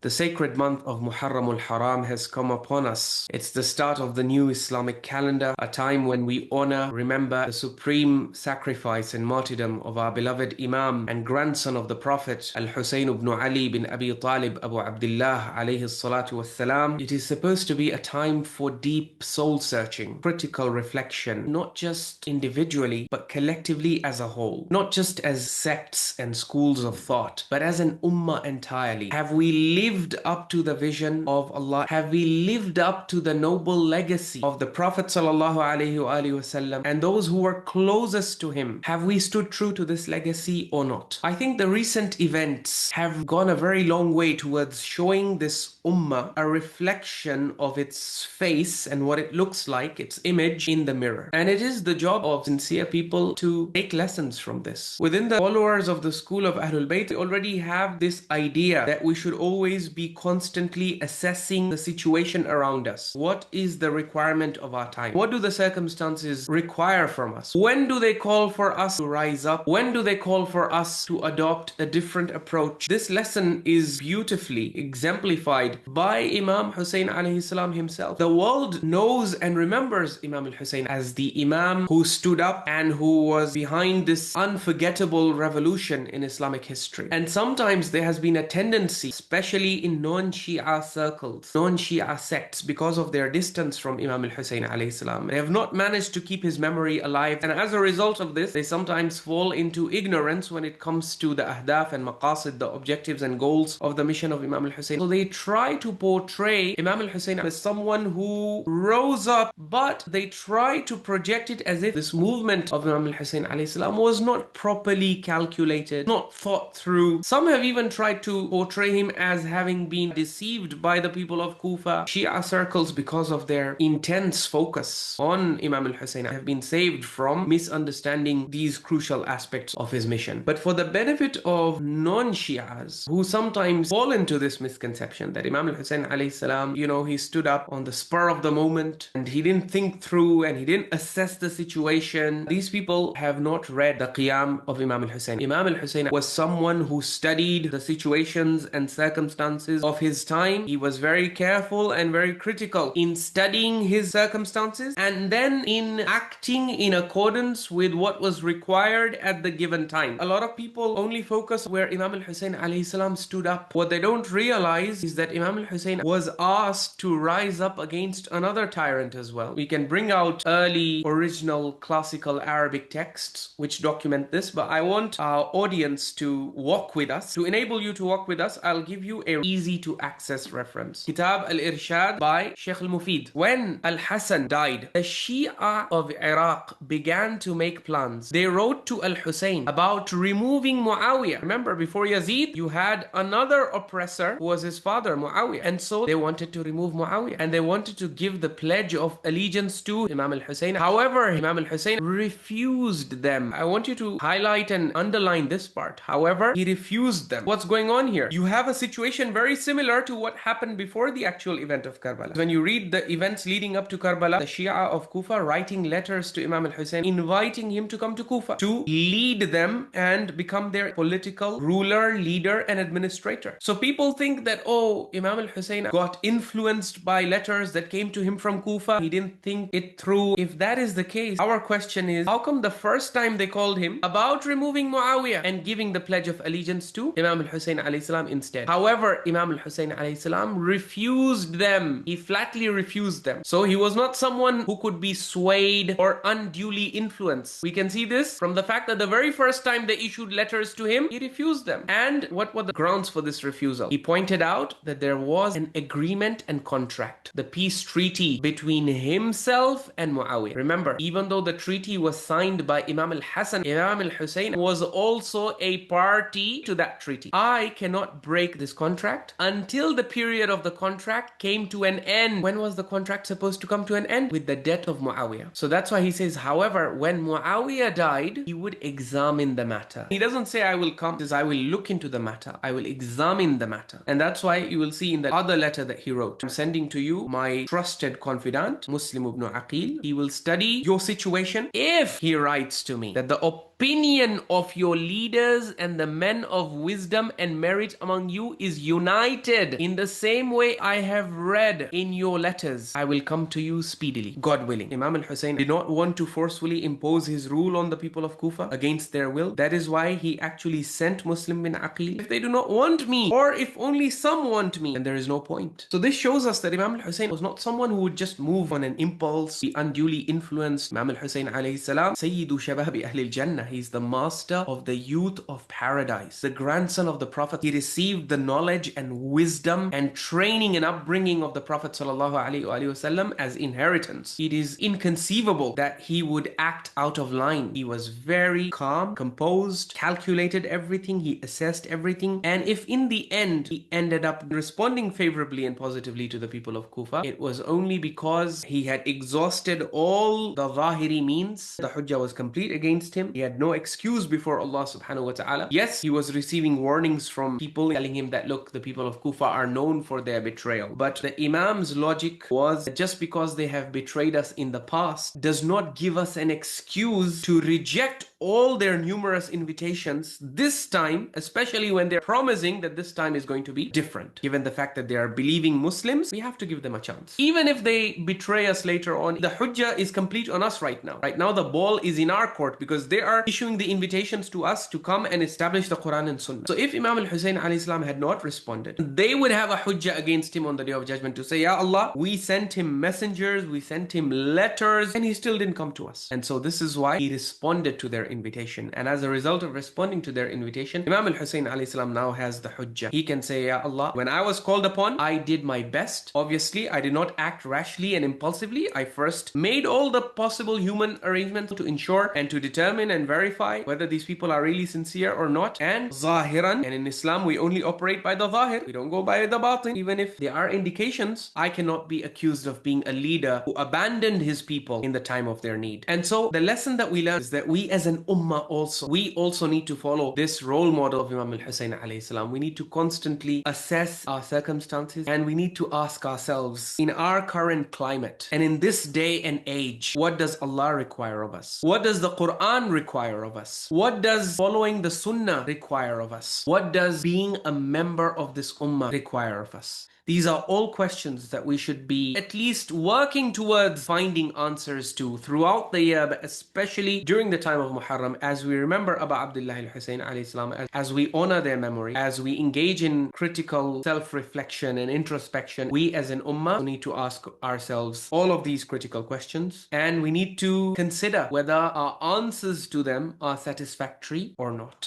The sacred month of Muharram al-Haram has come upon us. It's the start of the new Islamic calendar, a time when we honor, remember the supreme sacrifice and martyrdom of our beloved Imam and grandson of the Prophet, al-Husayn ibn Ali bin Abi Talib Abu Abdullah alayhi salatu wassalam. It is supposed to be a time for deep soul-searching, critical reflection, not just individually, but collectively as a whole. Not just as sects and schools of thought, but as an ummah entirely. Have we lived up to the vision of Allah? Have we lived up to the noble legacy of the Prophet ﷺ and those who were closest to him? Have we stood true to this legacy or not? I think the recent events have gone a very long way towards showing this ummah a reflection of its face and what it looks like, its image in the mirror. And it is the job of sincere people to take lessons from this. Within the followers of the school of Ahlul Bayt, we already have this idea that we should always be constantly assessing the situation around us. What is the requirement of our time? What do the circumstances require from us? When do they call for us to rise up? When do they call for us to adopt a different approach? This lesson is beautifully exemplified by Imam Hussein alayhi salam himself. The world knows and remembers Imam al-Husayn as the Imam who stood up and who was behind this unforgettable revolution in Islamic history. And sometimes there has been a tendency, especially in non-Shia circles, non-Shia sects, because of their distance from Imam al-Husayn alayhi salam. They have not managed to keep his memory alive, and as a result of this, they sometimes fall into ignorance when it comes to the ahdaf and maqasid, the objectives and goals of the mission of Imam al-Husayn. So they try to portray Imam al-Husayn as someone who rose up, but they try to project it as if this movement of Imam al-Husayn alayhi salam was not properly calculated, not thought through. Some have even tried to portray him as having been deceived by the people of Kufa. Shia circles, because of their intense focus on Imam al-Husayn, have been saved from misunderstanding these crucial aspects of his mission. But for the benefit of non-Shias who sometimes fall into this misconception that Imam al-Husayn alayhi salam, he stood up on the spur of the moment and he didn't think through and he didn't assess the situation. These people have not read the Qiyam of Imam al-Husayn. Imam al-Husayn was someone who studied the situations and circumstances of his time. He was very careful and very critical in studying his circumstances and then in acting in accordance with what was required at the given time. A lot of people only focus where Imam al-Husayn alayhi salam stood up. What they don't realize is that Imam al-Husayn was asked to rise up against another tyrant as well. We can bring out early original classical Arabic texts which document this, but I want our audience to walk with us. To enable you to walk with us, I'll give you a easy to access reference. Kitab al-Irshad by Sheikh al-Mufid. When al-Hasan died, the Shia of Iraq began to make plans. They wrote to al-Husayn about removing Muawiyah. Remember, before Yazid, you had another oppressor who was his father, Muawiyah. And so they wanted to remove Muawiyah and they wanted to give the pledge of allegiance to Imam al-Husayn. However, Imam al-Husayn refused them. I want you to highlight and underline this part. However, he refused them. What's going on here? You have a situation very similar to what happened before the actual event of Karbala. When you read the events leading up to Karbala, the Shia of Kufa writing letters to Imam al-Husayn, inviting him to come to Kufa to lead them and become their political ruler, leader, and administrator. So people think that, oh, Imam al-Husayn got influenced by letters that came to him from Kufa. He didn't think it through. If that is the case, our question is, how come the first time they called him about removing Muawiyah and giving the pledge of allegiance to Imam al-Husayn alayhi salam instead? However, Imam al-Husayn alayhi salam refused them. He flatly refused them. So he was not someone who could be swayed or unduly influenced. We can see this from the fact that the very first time they issued letters to him, he refused them. And what were the grounds for this refusal? He pointed out that there was an agreement and contract, the peace treaty between himself and Muawiyah. Remember, even though the treaty was signed by Imam al-Hasan, Imam al-Husayn was also a party to that treaty. I cannot break this contract until the period of the contract came to an end. When was the contract supposed to come to an end? With the death of Muawiyah. So that's why he says, however, when Muawiyah died, he would examine the matter. He doesn't say, I will come. He says, I will look into the matter. I will examine the matter. And that's why you will see in the other letter that he wrote, I'm sending to you my trusted confidant, Muslim ibn Aqil. He will study your situation. If he writes to me that the opinion of your leaders and the men of wisdom and merit among you is united in the same way I have read in your letters, I will come to you speedily, God willing. Imam al-Husayn did not want to forcefully impose his rule on the people of Kufa against their will. That is why he actually sent Muslim bin Aqil. If they do not want me, or if only some want me, then there is no point. So this shows us that Imam al-Husayn was not someone who would just move on an impulse, be unduly influenced. Imam al-Husayn alayhi salam, Sayyidu Shababi Ahl al-Jannah. He's the master of the youth of paradise, the grandson of the Prophet. He received the knowledge and wisdom and training and upbringing of the Prophet sallallahu alaihi wasallam as inheritance. It is inconceivable that he would act out of line. He was very calm, composed, calculated everything, he assessed everything, and if in the end he ended up responding favorably and positively to the people of Kufa, it was only because he had exhausted all the zahiri means. The hujjah was complete against him. He had no excuse before Allah subhanahu wa ta'ala. Yes, he was receiving warnings from people telling him that, look, the people of Kufa are known for their betrayal. But the Imam's logic was that just because they have betrayed us in the past does not give us an excuse to reject all their numerous invitations this time, especially when they're promising that this time is going to be different. Given the fact that they are believing Muslims, we have to give them a chance. Even if they betray us later on, the hujjah is complete on us right now. Right now the ball is in our court because they are issuing the invitations to us to come and establish the Quran and Sunnah. So if Imam al-Husayn alayhi salam had not responded, they would have a hujjah against him on the Day of Judgment to say, Ya Allah, we sent him messengers, we sent him letters, and he still didn't come to us. And so this is why he responded to their invitation. And as a result of responding to their invitation, Imam al-Husayn alayhi salam now has the hujjah. He can say, Ya Allah, when I was called upon, I did my best. Obviously, I did not act rashly and impulsively. I first made all the possible human arrangements to ensure and to determine and verify whether these people are really sincere or not. And zahiran, and in Islam, we only operate by the zahir. We don't go by the batin. Even if there are indications, I cannot be accused of being a leader who abandoned his people in the time of their need. And so the lesson that we learn is that we as an ummah we also need to follow this role model of Imam al-Husayn alayhi salam. We need to constantly assess our circumstances, and we need to ask ourselves, in our current climate and in this day and age, what does Allah require of us? What does the Quran require of us? What does following the Sunnah require of us? What does being a member of this ummah require of us? These are all questions that we should be at least working towards finding answers to throughout the year, but especially during the time of Muharram, as we remember Abu Abdullah al-Husayn alayhi salam, as we honor their memory, as we engage in critical self-reflection and introspection. We as an ummah need to ask ourselves all of these critical questions, and we need to consider whether our answers to them are satisfactory or not.